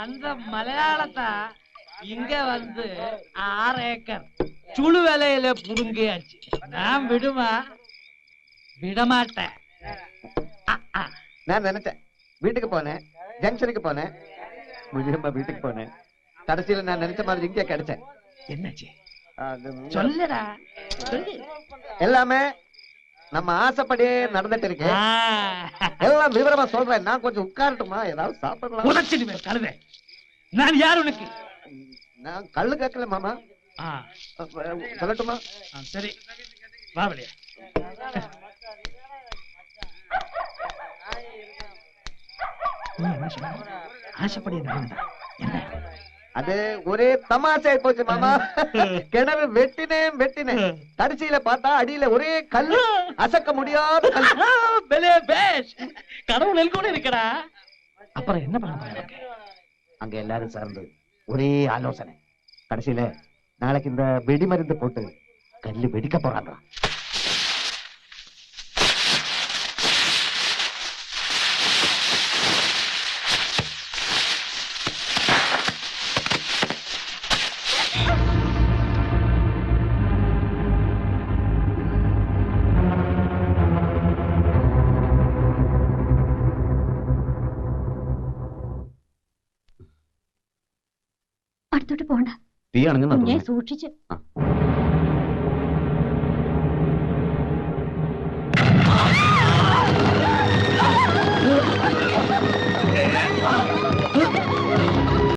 அந்த மலையாளத்தை இங்க வந்து 6 ஏக்கர் சுழு வேலையில புடுங்கியாச்சு. நான் விடமாட்டேன். நான் நினைச்சேன், வீட்டுக்கு போனேன், ஜங்ஷனுக்கு போனேன், முஜியம்மா வீட்டுக்கு போனேன், கடைசியில நான் நினைச்ச மாதிரி இங்கே கிடைச்சேன். என்னாச்சு சொல்லுடா. எல்லாமே நம்ம ஆசைப்படியே நடந்துட்டு இருக்கேன். எல்லாம் விவரமா சொல்றேன். நான் கொஞ்சம் உட்காரட்டுமா? ஏதாவது சாப்பிடலாம். கழுத, நான் யார் உனக்கு? நான் கல்லு கேட்கல மாமா. சொல்லட்டுமா? சரி வா வெளியே. ஆசைப்படியே என்ன? அது ஒரே தமாஷா போச்சு மாமா. கிணறு வெட்டினேன். கடைசியில பார்த்தா அடியில ஒரே கல்லு, அசக்க முடியாத கடவுள் கூட இருக்கடா. அப்புறம் என்ன பண்ண போற? அங்க எல்லாரும் சார்ந்து ஒரே ஆலோசனை. கடைசியில நாளைக்கு இந்த வெடி மருந்து போட்டு கல்லு வெடிக்க போறாங்க. അടുത്തോട്ട് പോണ്ട, തീയാണെന്ന് ഞാൻ സൂക്ഷിച്ച്.